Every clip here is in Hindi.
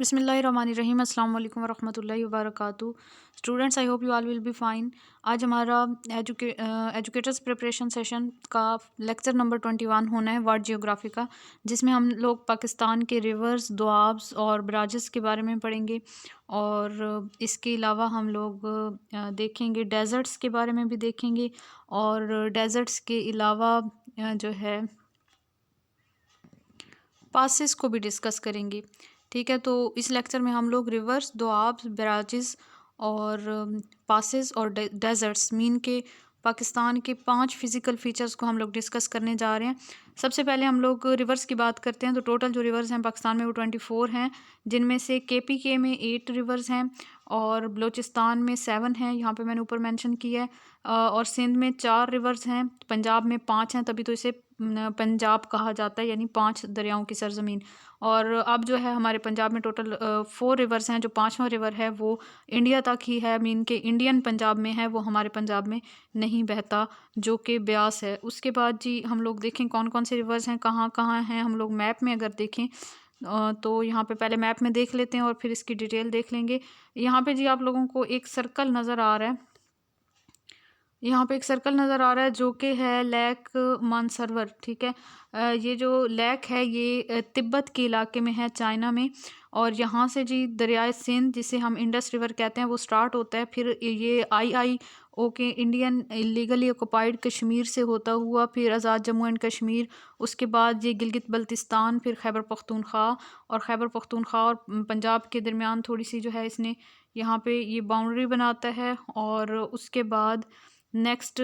बिस्मिल्लाहिर्रहमानिर्रहीम अस्सलाम वालेकुम वरहमतुल्लाहि वबरकातुहू। Students, I hope you all will be fine. आज हमारा एजुकेटर्स प्रिपरेशन सेशन का लेक्चर नंबर 21 होना है, वर्ल्ड जियोग्राफी का, जिसमें हम लोग पाकिस्तान के रिवर्स, दोआब्स और बराजेस के बारे में पढ़ेंगे। और इसके अलावा हम लोग देखेंगे डेजर्ट्स के बारे में भी देखेंगे, और डेजर्ट्स के अलावा जो है पासिस को भी डिस्कस करेंगे। ठीक है, तो इस लेक्चर में हम लोग रिवर्स, दोआब्स, बराजेस और पासिस और डेजर्ट्स मीन के पाकिस्तान के 5 फिज़िकल फ़ीचर्स को हम लोग डिस्कस करने जा रहे हैं। सबसे पहले हम लोग रिवर्स की बात करते हैं। तो टोटल जो रिवर्स हैं पाकिस्तान में वो 24 हैं, जिनमें से KPK में 8 रिवर्स हैं और बलूचिस्तान में 7 हैं, यहाँ पे मैंने ऊपर मेंशन किया है। और सिंध में 4 रिवर्स हैं, पंजाब में 5 हैं, तभी तो इसे पंजाब कहा जाता है, यानी 5 दरियाओं की सरजमीन। और अब जो है हमारे पंजाब में टोटल 4 रिवर्स हैं। जो 5वां रिवर है वो इंडिया तक ही है, मीन के इंडियन पंजाब में है, वो हमारे पंजाब में नहीं बहता, जो कि ब्यास है। उसके बाद जी हम लोग देखें कौन कौन से रिवर्स हैं, कहाँ कहाँ हैं। हम लोग मैप में अगर देखें तो यहाँ पे पहले मैप में देख लेते हैं और फिर इसकी डिटेल देख लेंगे। यहाँ पे जी आप लोगों को एक सर्कल नज़र आ रहा है, यहाँ पे एक सर्कल नज़र आ रहा है जो कि है लेक मानसरोवर। ठीक है, ये जो लेक है ये तिब्बत के इलाके में है, चाइना में। और यहाँ से जी दरियाए सिंध, जिसे हम इंडस रिवर कहते हैं, वो स्टार्ट होता है। फिर ये IIO के इंडियन इलीगली ऑक्युपाइड कश्मीर से होता हुआ फिर आज़ाद जम्मू एंड कश्मीर, उसके बाद ये गिलगित बल्तिस्तान, फिर खैबर पख्तूनख्वा, और खैबर पख्तूनख्वा और पंजाब के दरमियान थोड़ी सी जो है इसने यहाँ पे ये बाउंड्री बनाता है। और उसके बाद नेक्स्ट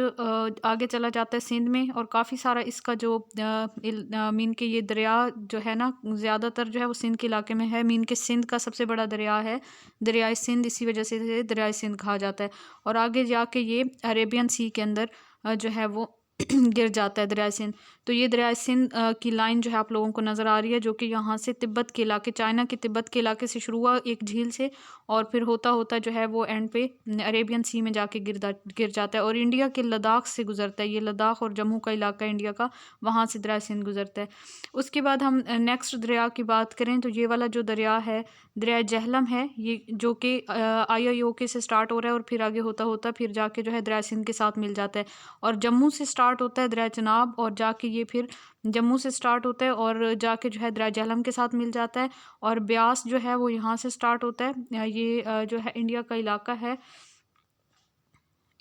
आगे चला जाता है सिंध में, और काफ़ी सारा इसका जो मीन के ये दरिया जो है ना, ज़्यादातर जो है वो सिंध के इलाके में है। मीन के सिंध का सबसे बड़ा दरिया है दरियाए सिंध, इसी वजह से इसे दरियाए सिंध कहा जाता है। और आगे जाके ये अरेबियन सी के अंदर जो है वो गिर जाता है दरियाए सिंध। तो ये दरियाए सिंध की लाइन जो है आप लोगों को नज़र आ रही है, जो कि यहाँ से तिब्बत के इलाके, चाइना के तिब्बत के इलाके से शुरू हुआ एक झील से, और फिर होता होता जो है वो एंड पे अरेबियन सी में जाके गिर जाता है, और इंडिया के लद्दाख से गुजरता है। ये लद्दाख और जम्मू का इलाका इंडिया का, वहाँ से दरिया सिंध गुजरता है। उसके बाद हम नेक्स्ट दरिया की बात करें तो ये वाला जो दरिया है दरिया जहलम है, ये जो कि IIOK से स्टार्ट हो रहा है और फिर आगे होता होता फिर जाके जो है दरिया सिंध के साथ मिल जाता है। और जम्मू से स्टार्ट होता है दरिया चनाब, और जाके ये फिर जम्मू से स्टार्ट होता है और जाके जो है दरिया जहलम के साथ मिल जाता है। और ब्यास जो है वो यहाँ से स्टार्ट होता है। ये जो है इंडिया का इलाका है,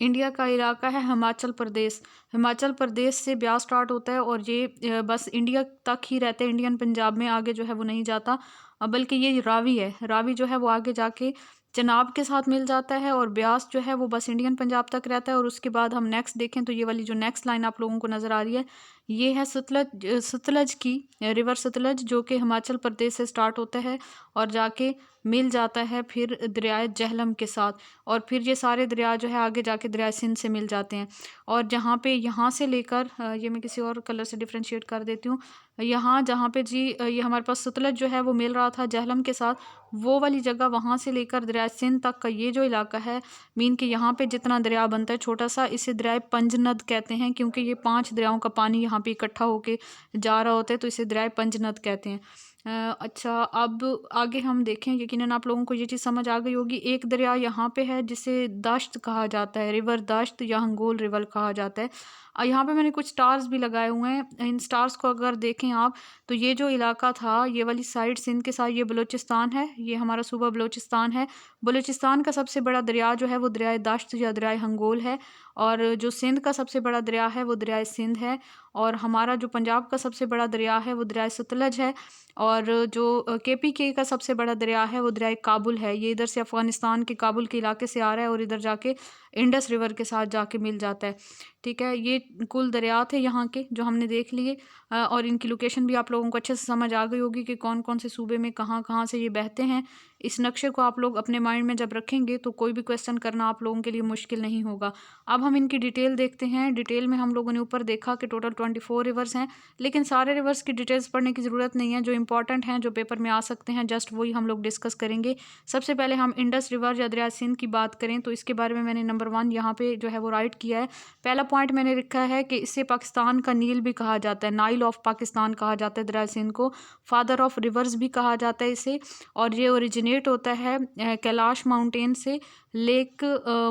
इंडिया का इलाका है हिमाचल प्रदेश। हिमाचल प्रदेश से ब्यास स्टार्ट होता है, और ये बस इंडिया तक ही रहता है, इंडियन पंजाब में आगे जो है वो नहीं जाता। बल्कि ये रावी है, रावी जो है वो आगे जाके चनाब के साथ मिल जाता है, और ब्यास जो है वो बस इंडियन पंजाब तक रहता है। और उसके बाद हम नेक्स्ट देखें तो ये वाली जो नेक्स्ट लाइन आप लोगों को नज़र आ रही है, ये है सतलज की रिवर सतलज, जो कि हिमाचल प्रदेश से स्टार्ट होता है और जाके मिल जाता है फिर दरियाए जहलम के साथ। और फिर ये सारे दरिया जो है आगे जाके दरिया सिंध से मिल जाते हैं। और जहाँ पे यहाँ से लेकर ये मैं किसी और कलर से डिफ्रेंशिएट कर देती हूँ, यहाँ जहाँ पे जी ये हमारे पास सतलज जो है वो मिल रहा था जहलम के साथ, वो वाली जगह, वहाँ से लेकर दरिया सिंध तक का ये जो इलाका है, मीन कि यहाँ पे जितना दरिया बनता है छोटा सा, इसे दरियाए पंजनद कहते हैं, क्योंकि ये 5 दरियाओं का पानी यहाँ पे इकट्ठा होके जा रहा होता है, तो इसे दरियाए पंजनद कहते हैं। अच्छा, अब आगे हम देखें, यकीनन आप लोगों को ये चीज़ समझ आ गई होगी। एक दरिया यहाँ पे है जिसे दाश्त कहा जाता है, रिवर दाश्त या हंगोल रिवर कहा जाता है। यहाँ पे मैंने कुछ स्टार्स भी लगाए हुए हैं। इन स्टार्स को अगर देखें आप, तो ये जो इलाका था, ये वाली साइड सिंध के साथ, ये बलूचिस्तान है, ये हमारा सूबा बलूचिस्तान है। बलूचिस्तान का सबसे बड़ा दरिया जो है वो दरियाए दाश्त या दरियाए हंगोल है, और जो सिंध का सबसे बड़ा दरिया है वो दरियाए सिंध है। और हमारा जो पंजाब का सबसे बड़ा दरिया है वो दरियाए सतलज है। और जो KPK का सबसे बड़ा दरिया है वो दरियाए काबुल है, ये इधर से अफ़गानिस्तान के काबुल के इलाके से आ रहा है और इधर जाके इंडस रिवर के साथ जाके मिल जाता है। ठीक है, ये कुल दरिया थे यहाँ के जो हमने देख लिए, और इनकी लोकेशन भी आप लोगों को अच्छे से समझ आ गई होगी कि कौन कौन से सूबे में कहाँ कहाँ से ये बहते हैं। इस नक्शे को आप लोग अपने माइंड में जब रखेंगे तो कोई भी क्वेश्चन करना आप लोगों के लिए मुश्किल नहीं होगा। अब हम इनकी डिटेल देखते हैं। डिटेल में हम लोगों ने ऊपर देखा कि टोटल 24 रिवर्स हैं, लेकिन सारे रिवर्स की डिटेल्स पढ़ने की ज़रूरत नहीं है। जो इंपॉर्टेंट हैं, जो पेपर में आ सकते हैं, जस्ट वही हम लोग डिस्कस करेंगे। सबसे पहले हम इंडस रिवर या दरिया सिंध की बात करें तो इसके बारे में मैंने नंबर 1 यहाँ पे जो है वो राइट किया है। पहला पॉइंट मैंने लिखा है कि इसे पाकिस्तान का नील भी कहा जाता है, नाइल ऑफ पाकिस्तान कहा जाता है दरिया सिंध को, फादर ऑफ रिवर्स भी कहा जाता है इसे। और ये ओरिजिनेट होता है कैलाश माउंटेन से, लेक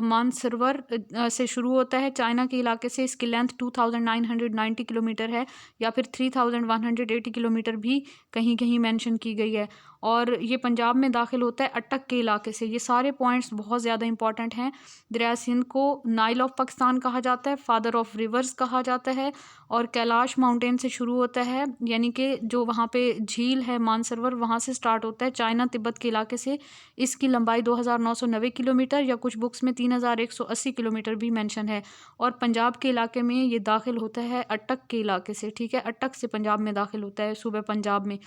मानसरोवर से शुरू होता है चाइना के इलाके से। इसकी लेंथ 2990 किलोमीटर है या फिर 3180 किलोमीटर भी कहीं कहीं मेंशन की गई है। और ये पंजाब में दाखिल होता है अटक के इलाके से। ये सारे पॉइंट्स बहुत ज़्यादा इंपॉर्टेंट हैं। दरिया सिंध को नाइल ऑफ पाकिस्तान कहा जाता है, फादर ऑफ रिवर्स कहा जाता है, और कैलाश माउंटेन से शुरू होता है, यानी कि जो वहाँ पे झील है मानसरोवर वहाँ से स्टार्ट होता है चाइना तिब्बत के इलाके से। इसकी लंबाई 2990 किलोमीटर या कुछ बुक्स में 3180 किलोमीटर भी मेंशन है। और पंजाब के इलाके में ये दाखिल होता है अटक के इलाके से, ठीक है, अटक से पंजाब में दाखिल होता है, सूबे पंजाब में।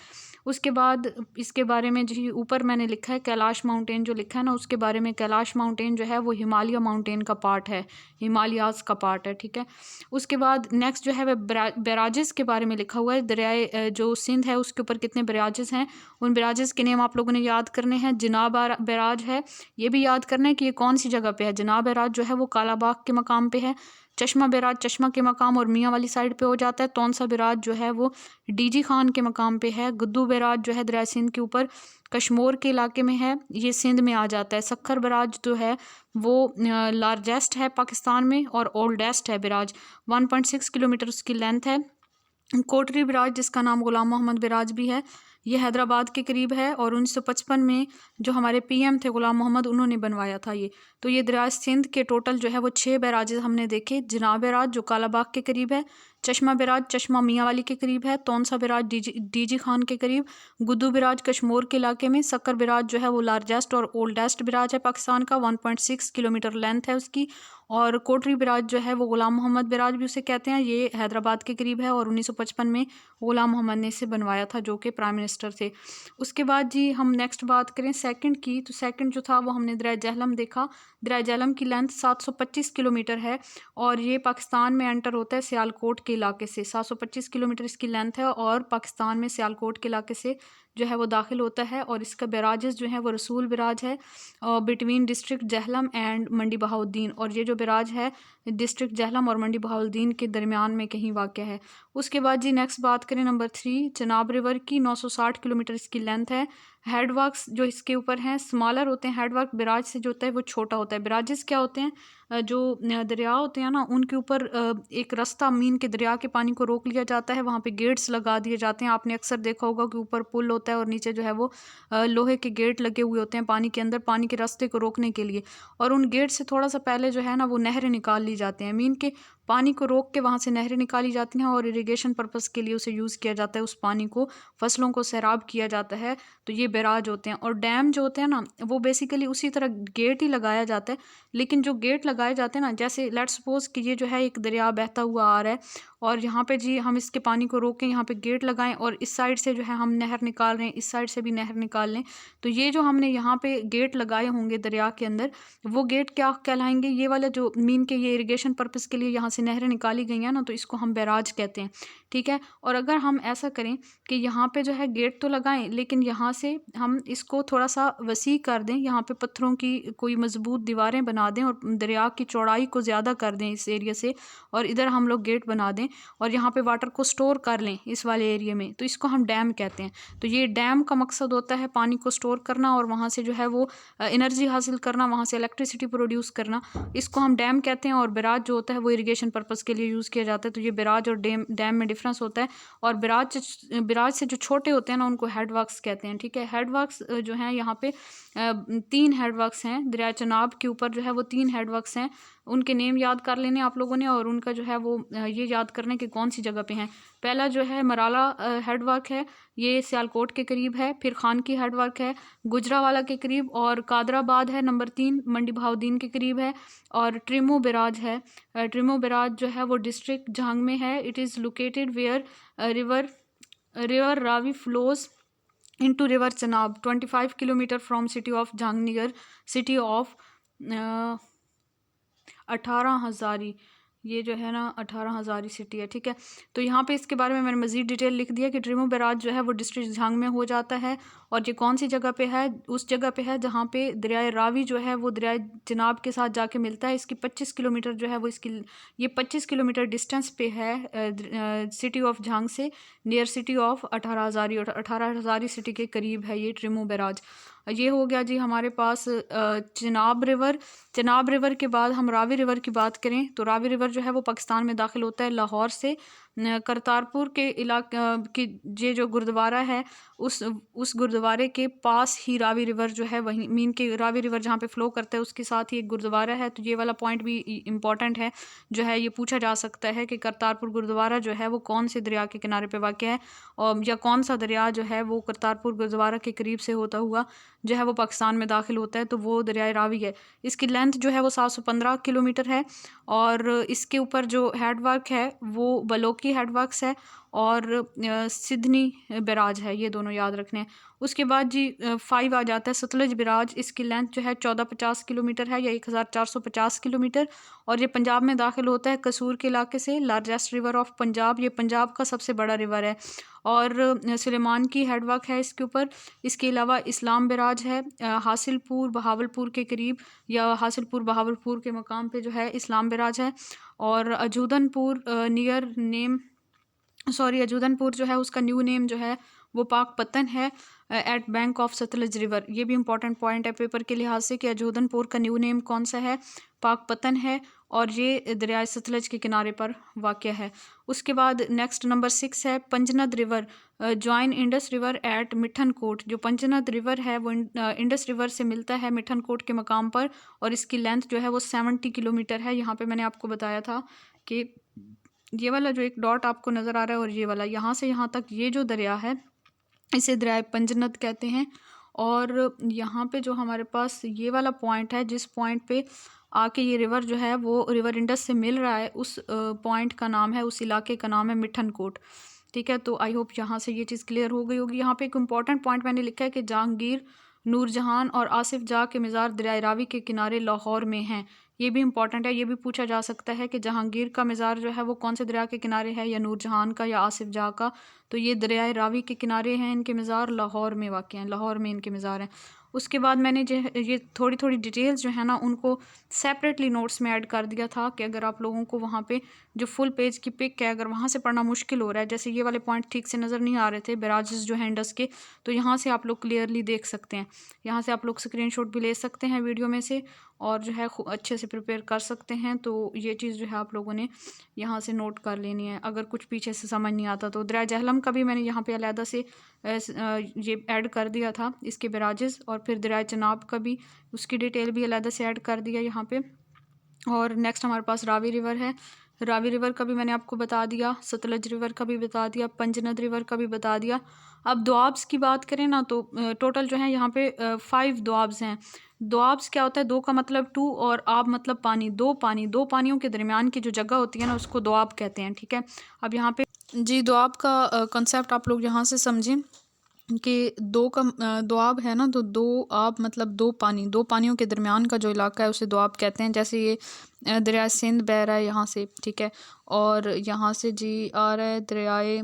उसके बाद इसके बारे में जी ऊपर मैंने लिखा है कैलाश माउंटेन जो लिखा है ना, उसके बारे में कैलाश माउंटेन जो है वो हिमालय माउंटेन का पार्ट है, हिमालयाज का पार्ट है, ठीक है। उसके बाद नेक्स्ट जो है वह बैराजेस के बारे में लिखा हुआ है। दरियाए जो सिंध है उसके ऊपर कितने बैराजेस हैं, उन बैराजेस के नेम आप लोगों ने याद करने हैं। जिनाब बैराज है, ये भी याद करना है कि ये कौन सी जगह पे है। जिनाब बैराज जो है वो कालाबाग के मकाम पे है। चश्मा बैराज चश्मा के मकाम और मियाँ वाली साइड पे हो जाता है। तौनसा बैराज जो है वो डीजी खान के मकाम पे है। गुद्दू बैराज जो है दरिया सिंध के ऊपर कश्मीर के इलाके में है, ये सिंध में आ जाता है। सक्खर बैराज जो है वो लार्जेस्ट है पाकिस्तान में और ओल्डेस्ट है बैराज, 1.6 किलोमीटर उसकी लेंथ है। कोटरी बैराज जिसका नाम गुलाम मोहम्मद बैराज भी है, ये हैदराबाद के करीब है और 1955 में जो हमारे पीएम थे गुलाम मोहम्मद, उन्होंने बनवाया था ये। तो ये दरिया सिंध के टोटल जो है वो 6 बैराजेस हमने देखे। जिनाब बैराज जो कालाबाग के करीब है, चश्मा बैराज चश्मा मियाँ वाली के करीब है, तौनसा बैराज डीजी खान के करीब, गुद्दू बैराज कश्मीर के इलाके में, सक्कर बैराज जो है वो लार्जेस्ट और ओल्डेस्ट बैराज है पाकिस्तान का, 1.6 किलोमीटर लेंथ है उसकी। और कोटरी बैराज जो है वो गुलाम मोहम्मद बैराज भी उसे कहते हैं, ये हैदराबाद के करीब है और 1955 में गुलाम मोहम्मद ने इसे बनवाया था जो कि प्राइम मिनिस्टर थे। उसके बाद जी हम नेक्स्ट बात करें सेकंड की, तो सेकंड जो था वो हमने दरिया झेलम देखा। दरिया झेलम की लेंथ 725 किलोमीटर है और ये पाकिस्तान में एंटर होता है सियालकोट के इलाके से। 725 किलोमीटर इसकी लेंथ है और पाकिस्तान में सियालकोट के इलाके से जो है वो दाखिल होता है। और इसका बैराजेस जो है वो रसूल बैराज है बिटवीन डिस्ट्रिक्ट झेलम एंड मंडी बहाउद्दीन, और ये जो बैराज है डिस्ट्रिक्ट झेलम और मंडी बहाउद्दीन के दरमियान में कहीं वाक़ है। उसके बाद जी नेक्स्ट बात करें नंबर 3 चनाब रिवर की, 960 किलोमीटर इसकी लेंथ है। हेडवर्क्स जो इसके ऊपर हैं स्मॉलर होते हैं, हेडवर्क बैराज से जो होता है वो छोटा होता है। बैराजेस क्या होते हैं, जो दरिया होते हैं ना उनके ऊपर एक रास्ता मीन के दरिया के पानी को रोक लिया जाता है, वहाँ पे गेट्स लगा दिए जाते हैं। आपने अक्सर देखा होगा कि ऊपर पुल होता है और नीचे जो है वो लोहे के गेट लगे हुए होते हैं पानी के अंदर, पानी के रास्ते को रोकने के लिए। और उन गेट से थोड़ा सा पहले जो है ना वो नहरें निकाल ली जाती हैं, मीन के पानी को रोक के वहाँ से नहरें निकाली जाती हैं और इरिगेशन पर्पज़ के लिए उसे यूज़ किया जाता है, उस पानी को फसलों को सैराब किया जाता है। तो ये बैराज होते हैं। और डैम जो होते हैं ना वो बेसिकली उसी तरह गेट ही लगाया जाता है, लेकिन जो गेट लगाए जाते हैं ना, जैसे लेट्स सपोज कि ये जो है एक दरिया बहता हुआ आ रहा है और यहाँ पे जी हम इसके पानी को रोकें, यहाँ पे गेट लगाएं और इस साइड से जो है हम नहर निकाल रहे हैं, इस साइड से भी नहर निकाल लें, तो ये जो हमने यहाँ पे गेट लगाए होंगे दरिया के अंदर, वो गेट क्या कहलाएंगे, ये वाला जो मीन के ये इरिगेशन पर्पज़ के लिए यहाँ से नहरें निकाली गई हैं ना, तो इसको हम बैराज कहते हैं, ठीक है। और अगर हम ऐसा करें कि यहाँ पे जो है गेट तो लगाएं लेकिन यहाँ से हम इसको थोड़ा सा वसी कर दें, यहाँ पे पत्थरों की कोई मजबूत दीवारें बना दें और दरिया की चौड़ाई को ज़्यादा कर दें इस एरिया से, और इधर हम लोग गेट बना दें और यहाँ पे वाटर को स्टोर कर लें इस वाले एरिया में, तो इसको हम डैम कहते हैं। तो ये डैम का मकसद होता है पानी को स्टोर करना और वहाँ से जो है वो एनर्जी हासिल करना, वहाँ से इलेक्ट्रिसिटी प्रोड्यूस करना, इसको हम डैम कहते हैं। और बैराज जो होता है वो इरिगेशन पर्पज़ के लिए यूज़ किया जाता है। तो ये बैराज और डैम में डिफरेंस होता है। और बैराज से जो छोटे होते हैं ना उनको हेडवर्क्स कहते हैं, ठीक है। हेडवर्क्स जो हैं यहाँ पे 3 हेडवर्क्स हैं दरिया चनाब के ऊपर जो है वो 3 हेडवर्क्स हैं, उनके नेम याद कर लेने आप लोगों ने और उनका जो है वो ये याद करने कि कौन सी जगह पे हैं। पहला जो है मराला हेडवर्क है, ये सियालकोट के करीब है। फिर खान की हेडवर्क है गुजरावाला के करीब, और कादराबाद है नंबर 3 मंडी बहाउद्दीन के करीब है। और ट्रिमो बैराज है, ट्रिमो बैराज जो है वो डिस्ट्रिक्ट झांग में है। It is located where river Ravi flows into river Chenab 25 kilometre from city of Jahangir city of 18 Hazari, ये जो है ना 18 हज़ारी सिटी है, ठीक है। तो यहाँ पे इसके बारे में मैंने मज़ीद डिटेल लिख दिया कि ड्रीमू बैराज जो है वो डिस्ट्रिक्ट झांग में हो जाता है, और ये कौन सी जगह पे है, उस जगह पे है जहाँ पे दरियाए रावी जो है वो दरियाए चिनाब के साथ जाके मिलता है। इसकी 25 किलोमीटर जो है वो इसकी ये 25 किलोमीटर डिस्टेंस पे है सिटी ऑफ झांग से, नियर सिटी ऑफ 18 हज़ारी, और 18 हज़ारी सिटी के करीब है ये ड्रीमू बैराज। ये हो गया जी हमारे पास चिनाब रिवर। चिनाब रिवर के बाद हम रावी रिवर की बात करें तो रावी रिवर जो है वो पाकिस्तान में दाखिल होता है लाहौर से। करतारपुर के इलाके की ये जो गुरुद्वारा है उस गुरुद्वारे के पास ही रावी रिवर जो है, वहीं मीन के रावी रिवर जहाँ पे फ़्लो करता है उसके साथ ही एक गुरुद्वारा है। तो ये वाला पॉइंट भी इम्पॉर्टेंट है, जो है ये पूछा जा सकता है कि करतारपुर गुरुद्वारा जो है वो कौन से दरिया के किनारे पे वाक़ है, और या कौन सा दरिया जो है वो करतारपुर गुरुद्वारा के करीब से होता हुआ जो है वो पाकिस्तान में दाखिल होता है, तो वो दरियाए रावी है। इसकी लेंथ जो है वो 715 किलोमीटर है, और इसके ऊपर जो हेडवर्क है वो बलोकी हेडवर्क्स है, और सिडनी बैराज है, ये दोनों याद रखने हैं। उसके बाद जी 5 आ जाता है सतलज बैराज। इसकी लेंथ जो है 1450 किलोमीटर है या 1450 किलोमीटर, और ये पंजाब में दाखिल होता है कसूर के इलाके से, लार्जेस्ट रिवर ऑफ पंजाब, ये पंजाब का सबसे बड़ा रिवर है, और सुलेमान की हेडवर्क है इसके ऊपर। इसके अलावा इस्लाम बैराज है हासिलपुर बहावलपुर के करीब, या हासिलपुर बहावलपुर के मकाम पे जो है इस्लाम बैराज है। और अजूदनपुर नियर नेम अजूदनपुर जो है उसका न्यू नेम जो है वो पाक पतन है at bank of Sutlej river. ये भी इंपॉर्टेंट पॉइंट है पेपर के लिहाज से कि अजूदनपुर का न्यू नेम कौन सा है, पाक पतन है, और ये दरिया सतलज के किनारे पर वाक़या है। उसके बाद नेक्स्ट नंबर 6 है Panjnad river join Indus river at Mithan Kot. जो पंजनद रिवर है वो इंडस रिवर से मिलता है मिठन कोट के मकाम पर, और इसकी लेंथ जो है वो 70 किलोमीटर है। यहाँ पे मैंने आपको बताया था कि ये वाला जो एक डॉट आपको नज़र आ रहा है और ये वाला, यहाँ से यहाँ तक ये जो दरिया है इसे दरिया पंजनद कहते हैं। और यहाँ पे जो हमारे पास ये वाला पॉइंट है, जिस पॉइंट पे आके ये रिवर जो है वो रिवर इंडस से मिल रहा है, उस पॉइंट का नाम है, उस इलाके का नाम है मिठन कोट, ठीक है। तो आई होप यहाँ से ये चीज़ क्लियर हो गई होगी। यहाँ पे एक इम्पॉर्टेंट पॉइंट मैंने लिखा है कि जहांगीर, नूरजहान और आसिफ जाह के मज़ार दरिया रावी के किनारे लाहौर में हैं। ये भी इंपॉर्टेंट है, ये भी पूछा जा सकता है कि जहांगीर का मज़ार जो है वो कौन से दरिया के किनारे है, या नूरजहान का या आसिफ जाह का। तो ये दरियाए रावी के किनारे हैं, इनके मज़ार लाहौर में वाक़ हैं, लाहौर में इनके मज़ार हैं। उसके बाद मैंने जो ये थोड़ी थोड़ी डिटेल्स जो है ना उनको सेपरेटली नोट्स में ऐड कर दिया था कि अगर आप लोगों को वहाँ पे जो फुल पेज की पिक है, अगर वहाँ से पढ़ना मुश्किल हो रहा है, जैसे ये वाले पॉइंट ठीक से नज़र नहीं आ रहे थे बैराजेस जो हैं इंडस के, तो यहाँ से आप लोग क्लियरली देख सकते हैं। यहाँ से आप लोग स्क्रीनशॉट भी ले सकते हैं वीडियो में से, और जो है अच्छे से प्रिपेयर कर सकते हैं। तो ये चीज़ जो है आप लोगों ने यहाँ से नोट कर लेनी है। अगर कुछ पीछे से समझ नहीं आता तो दरिया जहलम का भी मैंने यहाँ पे अलहदा से ये ऐड कर दिया था, इसके बैराजेस, और फिर दरिया चनाब का भी उसकी डिटेल भी अलहदा से ऐड कर दिया यहाँ पे। और नेक्स्ट हमारे पास रावी रिवर है, रावी रिवर का भी मैंने आपको बता दिया, सतलज रिवर का भी बता दिया, पंजनद रिवर का भी बता दिया। अब दोआब्स की बात करें ना तो टोटल जो है यहाँ पे 5 दोआब्स हैं। दोआब्स क्या होता है, दो का मतलब 2 और आब मतलब पानी, दो पानियों के दरमियान की जो जगह होती है ना उसको दोआब कहते हैं, ठीक है। अब यहाँ पे जी दोआब का कंसेप्ट आप लोग यहाँ से समझें कि दोआब है ना, तो दो आब मतलब दो पानियों के दरमियान का जो इलाका है उसे दोआब कहते हैं। जैसे ये दरिया सिंध बह रहा है यहाँ से, ठीक है, और यहाँ से जी आ रहा है दरियाए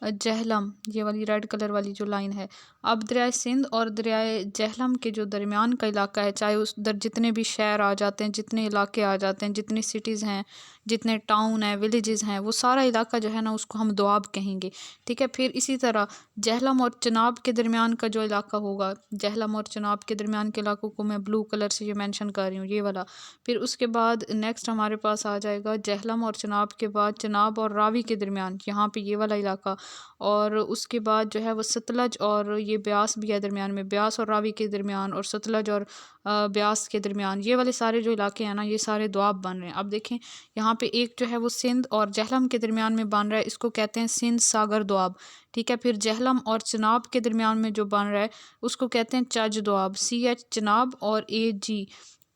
जहलम, ये वाली रेड कलर वाली जो लाइन है। अब दरियाए सिंध और दरियाए जहलम के जो दरमियान का इलाका है, चाहे उस उधर जितने भी शहर आ जाते हैं, जितने इलाके आ जाते हैं, जितनी सिटीज़ हैं, जितने टाउन हैं, विलेजेस हैं, वो सारा इलाका जो है ना उसको हम दोआब कहेंगे, ठीक है। फिर इसी तरह जहलम और चनाब के दरमियान का जो इलाका होगा, जहलम और चनाब के दरमियान के इलाकों को मैं ब्लू कलर से ये मेंशन कर रही हूँ, ये वाला। फिर उसके बाद नेक्स्ट हमारे पास आ जाएगा जहलम और चनाब के बाद चनाब और रावी के दरमियान, यहाँ पे ये वाला इलाका। और उसके बाद जो है वो सतलज और ये ब्यास भी है दरमियान में, ब्यास और रावी के दरमियान, और सतलज और ब्यास के दरमियान, ये वाले सारे जो इलाके हैं ना ये सारे दोआब बन रहे हैं। अब देखें यहाँ पे एक जो है वो सिंध और जहलम के दरमियान में बन रहा है, इसको कहते हैं सिंध सागर दोआब, ठीक है। फिर जहलम और चनाब के दरमियान में जो बन रहा है उसको कहते हैं चज दोआब, CH चनाब और AG,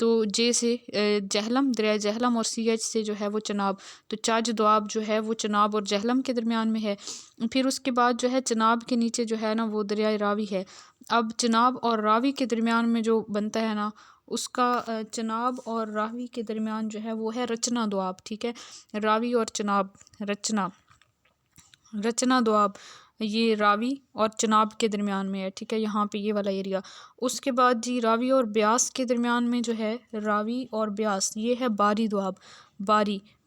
तो जे से जहलम, दरिया जहलम, और सी एच से जो है वो चनाब। तो चाज दोआब जो है वो चनाब और जहलम के दरमियान में है। फिर उसके बाद जो है चनाब के नीचे जो है ना वो दरिया रावी है। अब चनाब और रावी के दरमियान में जो बनता है ना उसका चनाब और रावी के दरमियान जो है वो है रचना दोआब। ठीक है, रावी और चनाब, रचना दोआब ये रावी और चनाब के दरमियान में है। ठीक है, यहाँ पे ये वाला एरिया। उसके बाद जी रावी और ब्यास के दरमियान में जो है, रावी और ब्यास ये है बारी दोआब।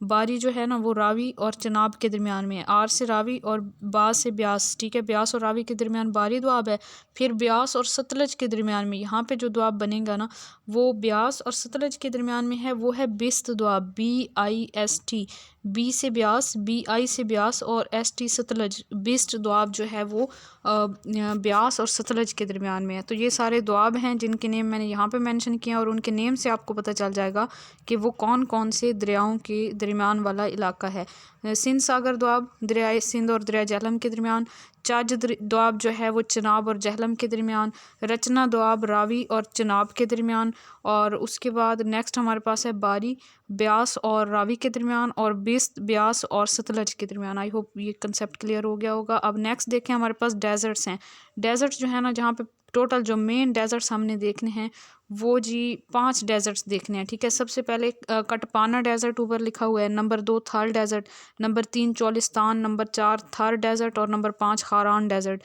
बारी जो है ना वो रावी और चनाब के दरमियान में है। आर से रावी और बा से ब्यास। ठीक है, ब्यास और रावी के दरमियान बारी दोआब है। फिर ब्यास और सतलज के दरमियान में यहाँ पे जो दोआब बनेगा ना वो ब्यास और सतलज के दरमियान में है, वो है बिस्त दोआब, BIST। बी से ब्यास, BI से ब्यास और ST सतलज। बिस्त दोआब जो है वो ब्यास और सतलज के दरमियान में है। तो ये सारे दोआब हैं जिनके नेम मैंने यहाँ पे मेंशन किए हैं, और उनके नेम से आपको पता चल जाएगा कि वो कौन कौन से दरियाओं के दरमियान वाला इलाका है। सिंध सागर दोआब दरियाए सिंध और दरिया जहलम के दरमियान। चाज दोआब जो है वो चनाब और जहलम के दरमियान। रचना दोआब रावी और चनाब के दरमियान। और उसके बाद नेक्स्ट हमारे पास है बारी, ब्यास और रावी के दरमियान, और बिस्त, ब्यास और सतलज के दरमियान। आई होप ये कंसेप्ट क्लियर हो गया होगा। अब नेक्स्ट देखें, हमारे पास डेजर्ट्स हैं। डेजर्ट्स जो है ना जहाँ पे टोटल जो मेन डेजर्ट्स हमने देखने हैं वो जी 5 डेजर्ट्स देखने हैं। ठीक है, सबसे पहले कटपाना डेजर्ट ऊपर लिखा हुआ है, number 2 Thal desert, number 3 Cholistan, number 4 Thar desert, और नंबर 5 खारान डेजर्ट।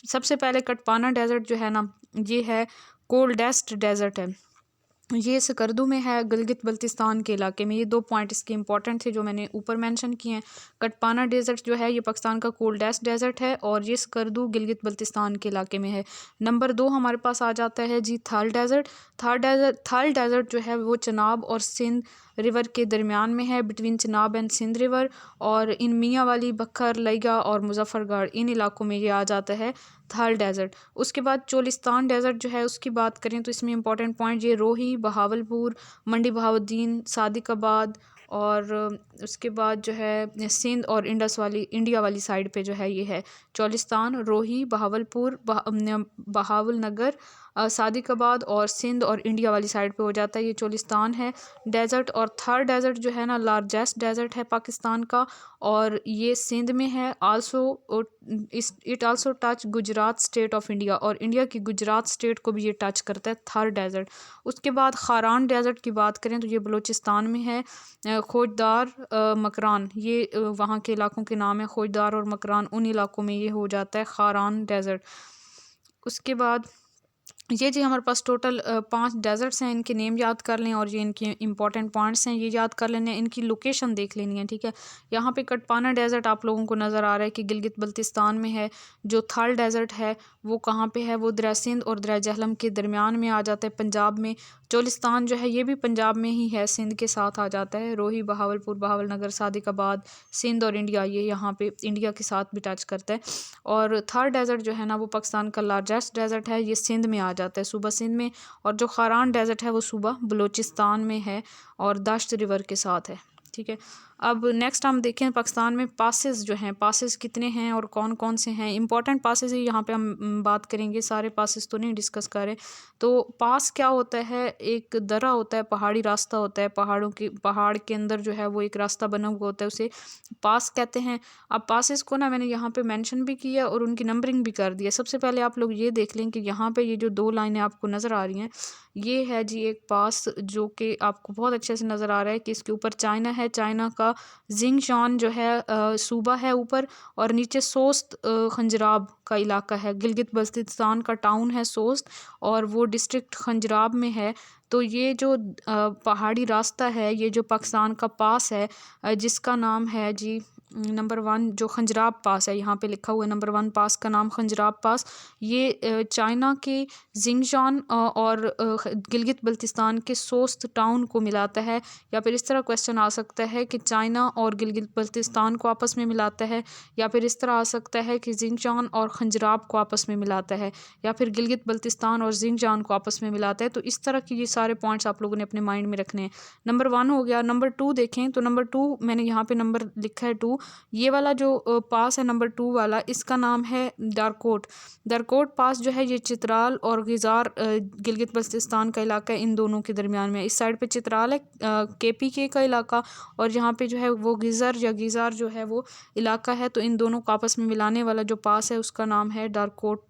सबसे पहले कटपाना डेजर्ट जो है ना ये है कोल्डेस्ट डेजर्ट है। ये सकर्दू में है, गिलगित बल्तिस्तान के इलाके में। ये 2 पॉइंट इसके इंपॉर्टेंट थे जो मैंने ऊपर मेंशन किए हैं। कटपाना डेजर्ट जो है ये पाकिस्तान का कोल्डेस्ट डेजर्ट है, और ये सकर्दू गिलगित बल्तिस्तान के इलाके में है। नंबर 2 हमारे पास आ जाता है जी थाल डेजर्ट। थाल डेजर्ट जो है वो चनाब और सिंध रिवर के दरमियान में है, between Chenab and Sindh river, और इन मियाँ वाली, बखर, लइगा और मुजफ्फरगढ़ इन इलाकों में ये आ जाता है थाल डेजर्ट। उसके बाद चोलिस्तान डेजर्ट जो है उसकी बात करें तो इसमें इंपॉर्टेंट पॉइंट ये रोही, बहावलपुर, मंडी बहाउद्दीन, सादिकाबाद, और उसके बाद जो है सिंध और इंडिया वाली साइड पे जो है ये है चोलिस्तान, रोही, बहावलपुर, बहावल नगर, सादिकाबाद, और सिंध और इंडिया वाली साइड पे हो जाता है ये चोलिस्तान है डेजर्ट। और थार डेजर्ट जो है ना लार्जेस्ट डेजर्ट है पाकिस्तान का, और ये सिंध में है। It also touch Gujarat state of India, और इंडिया की गुजरात स्टेट को भी ये टच करता है थार डेजर्ट। उसके बाद खारान डेजर्ट की बात करें तो ये बलूचिस्तान में है। खोजदार, मकरान, ये वहाँ के इलाकों के नाम है। खोजदार और मकरान उन इलाकों में ये हो जाता है खारान डेजर्ट। उसके बाद ये जी हमारे पास टोटल 5 डेजर्ट्स हैं। इनके नेम याद कर लें, और ये इनके इंपॉर्टेंट पॉइंट्स हैं ये याद कर लेने हैं। इनकी लोकेशन देख लेनी है। ठीक है, यहाँ पे कटपाना डेजर्ट आप लोगों को नज़र आ रहा है कि गिलगित बल्तिस्तान में है। जो थाल डेजर्ट है वो कहाँ पे है, वो दरिया सिंध और दरिया जहलम के दरमियान में आ जाता है, पंजाब में। चोलिस्तान जो है ये भी पंजाब में ही है, सिंध के साथ आ जाता है। रोही, बहावलपुर, बहावल नगर, सादिकाबाद, सिंध और इंडिया, ये यहाँ पे इंडिया के साथ भी टच करता है। और थार डेजर्ट जो है ना वो पाकिस्तान का लार्जेस्ट डेजर्ट है, ये सिंध में आ जाता है, सूबा सिंध में। और जो खारान डेजर्ट है वो सूबा बलूचिस्तान में है और दश्त रिवर के साथ है। ठीक है, अब नेक्स्ट हम देखें पाकिस्तान में पासेस जो हैं, पासेस कितने हैं और कौन कौन से हैं। इंपॉर्टेंट पासेस ही यहाँ पे हम बात करेंगे, सारे पासेस तो नहीं डिस्कस करें। तो पास क्या होता है, एक दर्रा होता है, पहाड़ी रास्ता होता है, पहाड़ के अंदर जो है वो एक रास्ता बना हुआ होता है, उसे पास कहते हैं। अब पासेस को ना मैंने यहाँ पे मेंशन भी किया और उनकी नंबरिंग भी कर दिया। सबसे पहले आप लोग ये देख लें कि यहाँ पे ये जो 2 लाइनें आपको नज़र आ रही हैं, ये है जी एक पास जो कि आपको बहुत अच्छे से नज़र आ रहा है कि इसके ऊपर चाइना है। चाइना का जिंगशान जो है सूबा है ऊपर, और नीचे सोस्त खंजराब का इलाका है। गिलगित बल्तिस्तान का टाउन है सोस्त, और वो डिस्ट्रिक्ट खंजराब में है। तो ये जो पहाड़ी रास्ता है, ये जो पाकिस्तान का पास है, जिसका नाम है जी नंबर 1 जो खंजराब पास है, यहाँ पे लिखा हुआ है नंबर 1 पास का नाम खंजराब पास। ये चाइना के जिंगशान और गिलगित बल्तिस्तान के सोस्त टाउन को मिलाता है। या फिर इस तरह क्वेश्चन आ सकता है कि चाइना और गिलगित बल्तिस्तान को आपस में मिलाता है, या फिर इस तरह आ सकता है कि जिंगशान और खंजराब को आपस में मिलाता है, या फिर गिलगित बल्तिस्तान और जिंगशान को आपस में मिलाता है। तो इस तरह की ये सारे पॉइंट्स आप लोगों ने अपने माइंड में रखने हैं। नंबर 1 हो गया। नंबर 2 देखें तो नंबर 2 मैंने यहाँ पे नंबर लिखा है 2, ये वाला जो पास है नंबर 2 वाला, इसका नाम है दारकोट। दारकोट पास जो है ये चित्राल और गिज़ार गिलगित बल्तिस्तान का इलाका है, इन दोनों के दरमियान में। इस साइड पे चित्राल है KPK का इलाका, और यहाँ पे जो है वो गिज़र या गिज़ार जो है वो इलाका है। तो इन दोनों को आपस में मिलाने वाला जो पास है उसका नाम है दारकोट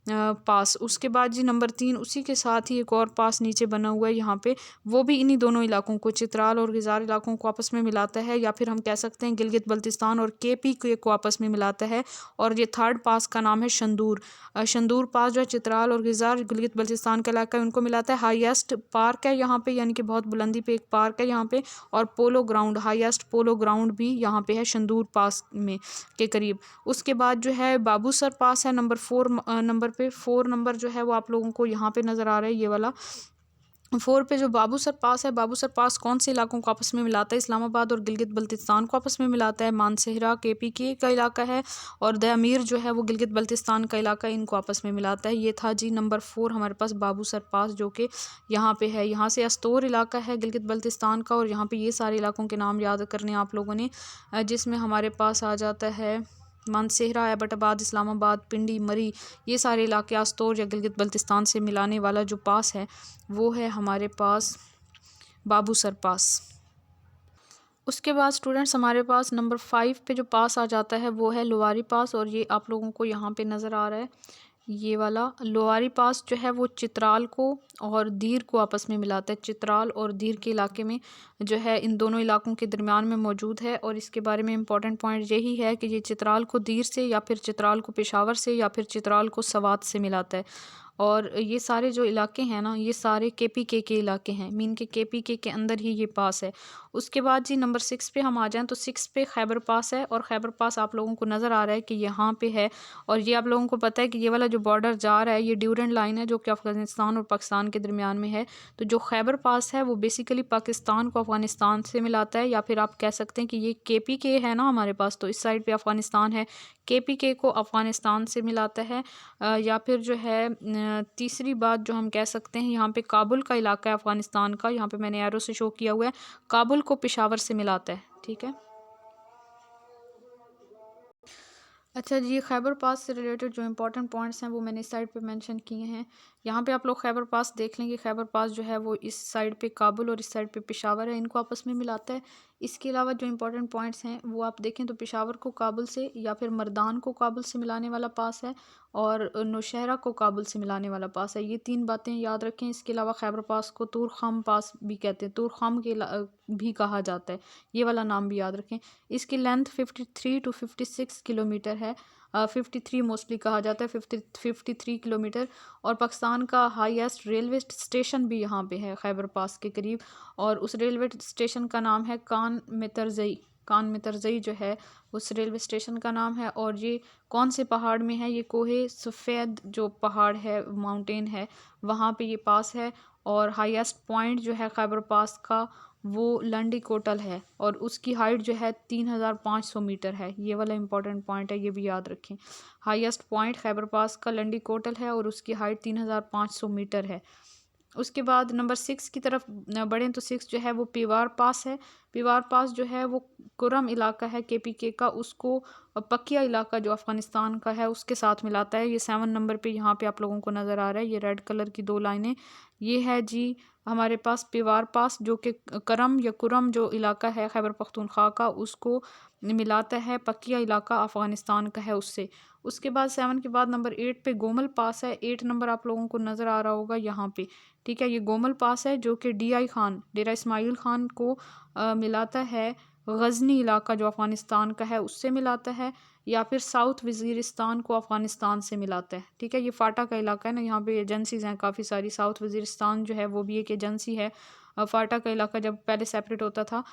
पास। उसके बाद जी नंबर 3, उसी के साथ ही एक और पास नीचे बना हुआ है यहाँ पे, वो भी इन्हीं दोनों इलाकों को, चित्राल और गिज़ार इलाकों को आपस में मिलाता है, या फिर हम कह सकते हैं गिलगित बल्तिस्तान और KPK को आपस में मिलाता है। और ये थर्ड पास का नाम है शंदूर। शंदूर पास जो है चित्राल और गिज़ार गिलगित बल्तिस्तान का इलाका है, उनको मिलाता है। हाईएस्ट पार्क है यहाँ पे, यानी कि बहुत बुलंदी पे एक पार्क है यहाँ पे, और polo ground, highest polo ground भी यहाँ पे है शंदूर पास में के करीब। उसके बाद जो है बाबूसर पास है नंबर 4 नंबर पे। 4 नंबर जो है वो आप लोगों को यहाँ पे नज़र आ रहा है, ये वाला 4 पे जो बाबूसर पास है। बाबूसर पास कौन से इलाकों को आपस में मिलाता है? इस्लामाबाद और गिलगित बल्तिस्तान को आपस में मिलाता है। मानसेहरा KPK का इलाका है, और दयामीर जो है वो गिलगित बल्तिस्तान का इलाका है, इनको आपस में मिलाता है। ये था जी नंबर 4 हमारे पास बाबूसर पास, जो कि यहाँ पे है। यहाँ से अस्तोर इलाका है गिलगित बल्तिस्तान का, और यहाँ पे ये सारे इलाकों के नाम याद करने आप लोगों ने, जिसमें हमारे पास आ जाता है मानसेहरा, एबटाबाद, इस्लामाबाद, पिंडी, मरी, ये सारे इलाके आस्तोर या गिलगित बल्तिस्तान से मिलाने वाला जो पास है वो है हमारे पास बाबूसर पास। उसके बाद स्टूडेंट्स हमारे पास नंबर 5 पे जो पास आ जाता है वो है लोवारी पास, और ये आप लोगों को यहाँ पे नज़र आ रहा है। ये वाला लोवारी पास जो है वो चित्राल को और दीर को आपस में मिलाता है। चित्राल और दीर के इलाके में जो है, इन दोनों इलाकों के दरमियान में मौजूद है। और इसके बारे में इम्पॉर्टेंट पॉइंट यही है कि ये चित्राल को दीर से, या फिर चित्राल को पेशावर से, या फिर चित्राल को सवात से मिलाता है। और ये सारे जो इलाके हैं ना, ये सारे KPK के इलाके हैं, मीन के KPK के अंदर ही ये पास है। उसके बाद जी नंबर 6 पे हम आ जाएं, तो 6 पे खैबर पास है, और खैबर पास आप लोगों को नज़र आ रहा है कि यहाँ पे है। और ये आप लोगों को पता है कि ये वाला जो बॉर्डर जा रहा है, ये ड्यूरेंट लाइन है, जो कि अफ़गानिस्तान और पाकिस्तान के दरमियान में है। तो जो खैबर पास है वो बेसिकली पाकिस्तान को अफ़गानिस्तान से मिलाता है, या फिर आप कह सकते हैं कि ये KPK है ना हमारे पास, तो इस साइड पे अफ़गानिस्तान है, KPK को अफ़गानिस्तान से मिलाता है। या फिर जो है तीसरी बात जो हम कह सकते हैं, यहाँ पे काबुल का इलाका है अफ़गानिस्तान का, यहाँ पे मैंने एरो से शो किया हुआ है, काबुल को पेशावर से मिलाता है। ठीक है। अच्छा जी, खैबर पास से रिलेटेड जो इंपॉर्टेंट पॉइंट्स हैं वो मैंने इस साइड पे मेंशन किए हैं। यहाँ पे आप लोग खैबर पास देख लेंगे। खैबर पास जो है वो इस साइड पे काबुल और इस साइड पे पेशावर है, इनको आपस में मिलाता है। इसके अलावा जो इंपॉर्टेंट पॉइंट्स हैं वो आप देखें तो पेशावर को काबुल से, या फिर मर्दान को काबुल से मिलाने वाला पास है, और नौशहरा को काबुल से मिलाने वाला पास है। ये 3 बातें याद रखें। इसके अलावा खैबर पास को तूर खाम पास भी कहते हैं, तूर खाम के भी कहा जाता है, ये वाला नाम भी याद रखें। इसकी लेंथ 53 to 56 किलोमीटर है। 53 मोस्टली कहा जाता है, 53 किलोमीटर। और पाकिस्तान का हाईएस्ट रेलवे स्टेशन भी यहाँ पे है खैबर पास के करीब, और उस रेलवे स्टेशन का नाम है कान मितरजई। कान मितरजई जो है उस रेलवे स्टेशन का नाम है। और ये कौन से पहाड़ में है? ये कोहे सफ़ेद जो पहाड़ है, माउंटेन है, वहाँ पे ये पास है। और हाईएस्ट पॉइंट जो है खैबर पास का वो लंडी कोटल है, और उसकी हाइट जो है 3500 मीटर है। ये वाला इंपॉर्टेंट पॉइंट है, ये भी याद रखें। हाईएस्ट पॉइंट खैबर पास का लंडी कोटल है, और उसकी हाइट 3500 मीटर है। उसके बाद नंबर 6 की तरफ बढ़ें तो 6 जो है वो पीवार पास है। पीवार पास जो है वो कुरम इलाका है KPK का, उसको पकिया इलाका जो अफ़गानिस्तान का है उसके साथ मिलाता है। ये 7 नंबर पे यहाँ पे आप लोगों को नज़र आ रहा है, ये रेड कलर की 2 लाइनें, ये है जी हमारे पास पीवार पास, जो कि करम या कुरम जो इलाका है खैबर पख्तूनख्वा का, उसको मिलाता है। पकिया इलाका अफ़गानिस्तान का है उससे। उसके बाद 7 के बाद नंबर 8 पे गोमल पास है। 8 नंबर आप लोगों को नज़र आ रहा होगा यहाँ पे। ठीक है, ये गोमल पास है जो कि DI खान, डेरा इस्माइल खान को मिलाता है। गज़नी इलाका जो अफ़गानिस्तान का है उससे मिलाता है, या फिर साउथ वज़ीरिस्तान को अफ़गानिस्तान से मिलाता है। ठीक है, ये फाटा का इलाका है ना, यहाँ पे एजेंसीज़ हैं काफ़ी सारी। साउथ वज़ीरिस्तान जो है वो भी एक एजेंसी है। फाटा का इलाका जब पहले सेपरेट होता था,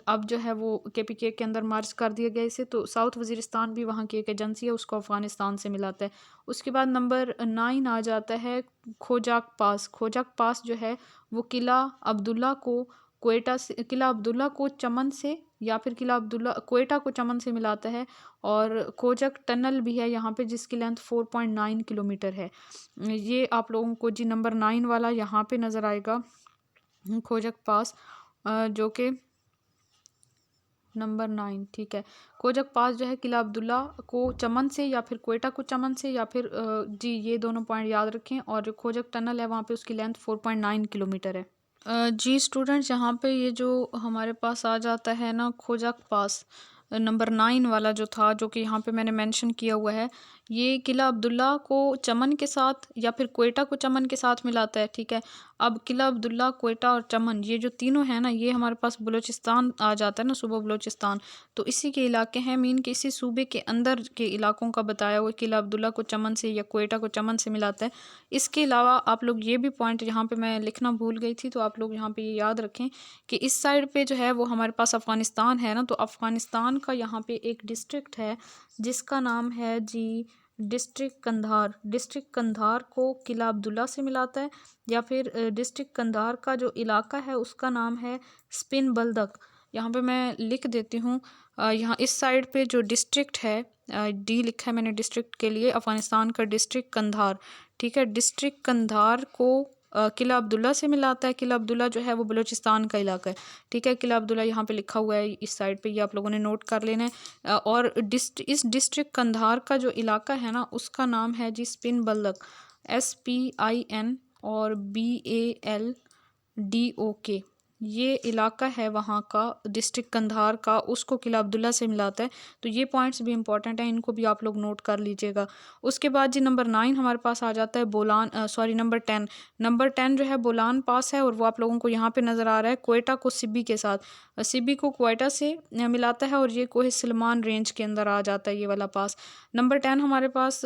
अब जो है वो KPK के अंदर मार्च कर दिया गया इसे, तो साउथ वज़ीरिस्तान भी वहाँ की एक एजेंसी है, उसको अफ़गानिस्तान से मिलाता है। उसके बाद नंबर 9 आ जाता है खोजाक पास। खोजाक पास जो है वो किला अब्दुल्ला को कोयटा से, किला अब्दुल्ला को चमन से, या फिर किला अब्दुल्ला कोयटा को चमन से मिलाता है। और खोजक टनल भी है यहाँ पे, जिसकी लेंथ 4.9 किलोमीटर है। ये आप लोगों को जी नंबर 9 वाला यहाँ पे नज़र आएगा, खोजक पास, जो कि नंबर 9 ठीक है। खोजक पास जो है किला अब्दुल्ला को चमन से या फिर क्वेटा को चमन से या फिर जी ये दोनों पॉइंट याद रखें। और जो खोजक टनल है वहाँ पे उसकी लेंथ 4.9 किलोमीटर है। जी स्टूडेंट्स, यहाँ पे ये जो हमारे पास आ जाता है ना खोजक पास, नंबर 9 वाला जो था, जो कि यहाँ पे मैंने मेंशन किया हुआ है, ये किला अब्दुल्ला को चमन के साथ या फिर क्वेटा को चमन के साथ मिलाता है। ठीक है, अब किला अब्दुल्ला, क्वेटा और चमन ये जो तीनों हैं ना, ये हमारे पास बलूचिस्तान आ जाता है ना, सूबा बलूचिस्तान, तो इसी के इलाके हैं। मीन के इसी सूबे के अंदर के इलाकों का बताया हुआ किला अब्दुल्ला को चमन से या क्वेटा को चमन से मिलाता है। इसके अलावा आप लोग ये भी पॉइंट यहाँ पे मैं लिखना भूल गई थी, तो आप लोग यहाँ पे ये याद रखें कि इस साइड पे जो है वो हमारे पास अफ़गानिस्तान है ना, तो अफ़गानिस्तान का यहाँ पे एक डिस्ट्रिक्ट है जिसका नाम है जी डिस्ट्रिक्ट कंधार। डिस्ट्रिक्ट कंधार को किला अब्दुल्ला से मिलाता है। या फिर डिस्ट्रिक्ट कंधार का जो इलाका है उसका नाम है स्पिन बल्दक। यहाँ पे मैं लिख देती हूँ, यहाँ इस साइड पे जो डिस्ट्रिक्ट है, डी लिखा है मैंने डिस्ट्रिक्ट के लिए, अफ़गानिस्तान का डिस्ट्रिक्ट कंधार। ठीक है, डिस्ट्रिक्ट कंधार को किला अब्दुल्ला से मिलाता है। किला अब्दुल्ला जो है वो बलूचिस्तान का इलाका है। ठीक है, किला अब्दुल्ला यहाँ पे लिखा हुआ है इस साइड पे, ये आप लोगों ने नोट कर लेना है। और इस डिस्ट्रिक्ट कंधार का जो इलाका है ना उसका नाम है जी स्पिन बल्दक, SPIN और BALDOK। ये इलाका है वहाँ का डिस्ट्रिक्ट कंधार का, उसको किला अब्दुल्ला से मिलाता है। तो ये पॉइंट्स भी इंपॉर्टेंट हैं, इनको भी आप लोग नोट कर लीजिएगा। उसके बाद जी नंबर 9 हमारे पास आ जाता है नंबर 10। नंबर 10 जो है बोलान पास है, और वो आप लोगों को यहाँ पे नज़र आ रहा है क्वेटा को सिब्बी के साथ। सिब्बी को क्वेटा से मिलाता है और ये कोह सलमान रेंज के अंदर आ जाता है ये वाला पास। नंबर 10 हमारे पास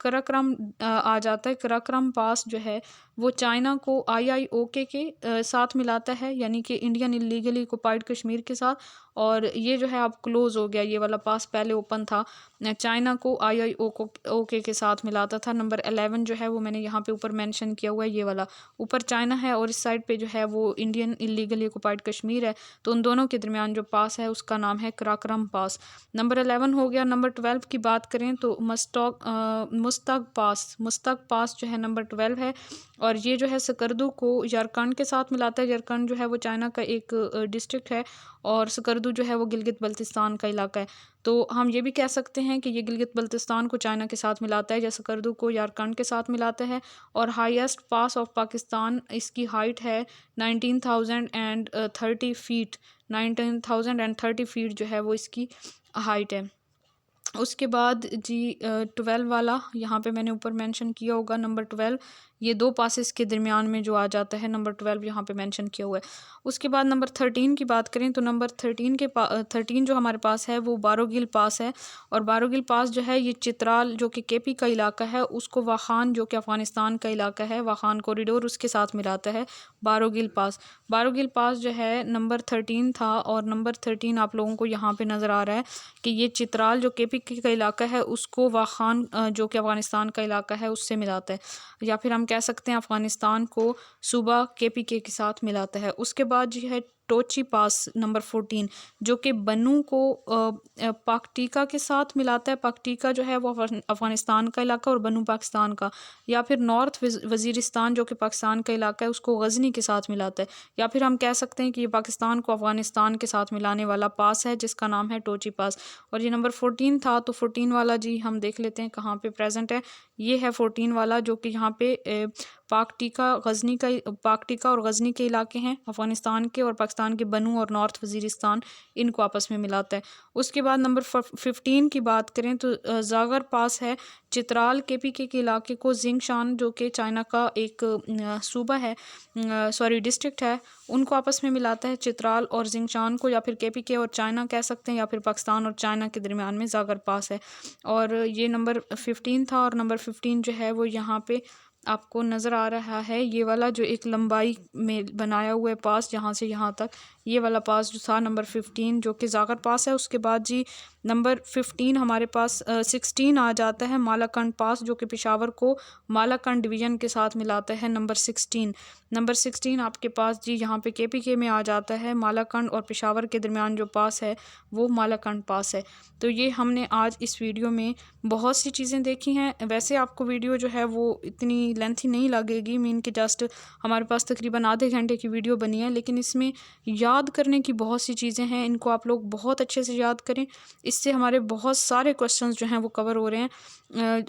कराक्रम आ जाता है। कराक्रम पास जो है वो चाइना को IIOK के साथ मिलाता है, यानी कि इंडियन इलीगली ऑक्युपाइड कश्मीर के साथ। और ये जो है अब क्लोज़ हो गया, ये वाला पास पहले ओपन था, चाइना को IIOK के साथ मिलाता था। नंबर 11 जो है वो मैंने यहाँ पे ऊपर मेंशन किया हुआ है, ये वाला ऊपर चाइना है और इस साइड पे जो है वो इंडियन इलीगली ऑक्युपाइड कश्मीर है। तो उन दोनों के दरमियान जो पास है उसका नाम है कराक्रम पास। नंबर 11 हो गया। नंबर 12 की बात करें तो मुस्तक पास जो है नंबर 12 है, और ये जो है सकर्दू को झारखंड के साथ मिलाता है। झारखंड जो है वो चाइना का एक डिस्ट्रिक्ट है, और सकर्दू जो है वो गिलगित बल्तिस्तान का इलाका है। तो हम ये भी कह सकते हैं कि ये गिलगित बल्तिस्तान को चाइना के साथ मिलाता है, या सकर्दू को झारखंड के साथ मिलाता है। और हाईएस्ट पास ऑफ पाकिस्तान, इसकी हाइट है 19,030 फीट। 19,030 फीट जो है वो इसकी हाइट है। उसके बाद जी 12 वाला यहाँ पे मैंने ऊपर मेंशन किया होगा, नंबर 12, ये दो पासेस के दरमियान में जो आ जाता है, नंबर 12 यहाँ पे मेंशन किया हुआ है। उसके बाद नंबर 13 की बात करें तो नंबर 13 जो हमारे पास है वो बारोगिल पास है। और बारोगिल पास जो है ये चित्राल जो कि KP का इलाका है उसको वाखान जो कि अफ़गानिस्तान का इलाका है, वाखान कॉरिडोर उसके साथ मिलाता है बारोगिल पास। बारोगिल पास जो है नंबर 13 था, और नंबर 13 आप लोगों को यहाँ पे नज़र आ रहा है कि ये चित्राल जो KP का इलाका है उसको वाखान जो कि अफ़गानिस्तान का इलाका है उससे मिलाता है, या फिर हम कह सकते हैं अफ़गानिस्तान को सूबा KPK के साथ मिलाता है। उसके बाद जो है टोची पास नंबर 14 जो कि बनू को पाकटीका के साथ मिलाता है। पाकटीका जो है वो अफ़गानिस्तान का इलाका और बनू पाकिस्तान का। या फिर नॉर्थ वज़ीरिस्तान जो कि पाकिस्तान का इलाका है उसको गज़नी के साथ मिलाता है। या फिर हम कह सकते हैं कि ये पाकिस्तान को अफ़गानिस्तान के साथ मिलाने वाला पास है जिसका नाम है टोची पास। और ये नंबर 14 था, तो 14 वाला जी हम देख लेते हैं कहाँ पे प्रेजेंट है। ये है 14 वाला जो कि यहाँ पे पाकटीका और गज़नी के इलाके हैं अफ़गानिस्तान के, और पाकिस्तान के बनू और नॉर्थ वज़ीरिस्तान इनको आपस में मिलाता है। उसके बाद नंबर 15 की बात करें तो ज़ागर पास है। चित्राल KPK के इलाके को जिंगशान जो कि चाइना का एक सूबा है, डिस्ट्रिक्ट है, उनको आपस में मिलाता है। चित्राल और जिंगशान को या फिर KPK और चाइना कह सकते हैं, या फिर पाकिस्तान और चाइना के दरमियान में ज़ागर पास है। और ये नंबर 15 था, और नंबर 15 जो है वो यहाँ पे आपको नज़र आ रहा है, ये वाला जो एक लंबाई में बनाया हुआ है पास जहाँ से यहाँ तक, ये वाला पास जो था नंबर 15 जो कि ज़ागर पास है। उसके बाद जी नंबर 15 हमारे पास 16 आ जाता है मालाकंड पास जो कि पेशावर को मालाकंड डिवीज़न के साथ मिलाता है। नंबर 16 आपके पास जी यहाँ पे KPK में आ जाता है। मालाकंड और पेशावर के दरमियान जो पास है वो मालाकंड पास है। तो ये हमने आज इस वीडियो में बहुत सी चीज़ें देखी हैं। वैसे आपको वीडियो जो है वो इतनी लेंथी नहीं लगेगी, मीन कि जस्ट हमारे पास तकरीबन आधे घंटे की वीडियो बनी है, लेकिन इसमें याद याद करने की बहुत सी चीज़ें हैं, इनको आप लोग बहुत अच्छे से याद करें। इससे हमारे बहुत सारे क्वेश्चंस जो हैं वो कवर हो रहे हैं।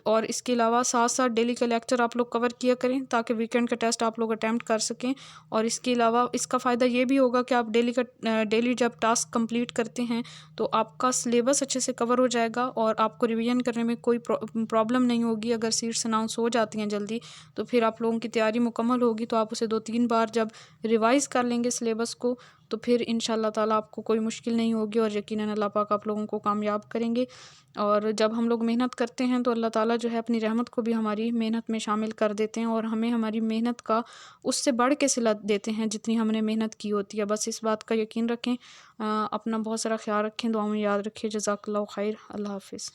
और इसके अलावा साथ-साथ डेली का लेक्चर आप लोग कवर किया करें ताकि वीकेंड का टेस्ट आप लोग अटेम्प्ट कर सकें। और इसके अलावा इसका फ़ायदा ये भी होगा कि आप डेली जब टास्क कंप्लीट करते हैं तो आपका सिलेबस अच्छे से कवर हो जाएगा और आपको रिवीजन करने में कोई प्रॉब्लम नहीं होगी। अगर सीट्स अनाउंस हो जाती हैं जल्दी तो फिर आप लोगों की तैयारी मुकम्मल होगी, तो आप उसे 2-3 बार जब रिवाइज़ कर लेंगे सिलेबस को तो फिर इंशाल्लाह ताला आपको कोई मुश्किल नहीं होगी और यकीनन अल्लाह पाक आप लोगों को कामयाब करेंगे। और जब हम लोग मेहनत करते हैं तो अल्लाह ताला जो है अपनी रहमत को भी हमारी मेहनत में शामिल कर देते हैं और हमें हमारी मेहनत का उससे बढ़ के सिला देते हैं जितनी हमने मेहनत की होती है। बस इस बात का यकीन रखें। अपना बहुत सारा ख्याल रखें, दुआ में याद रखिए। जज़ाकल्लाहु खैर। अल्लाह हाफ़िज़।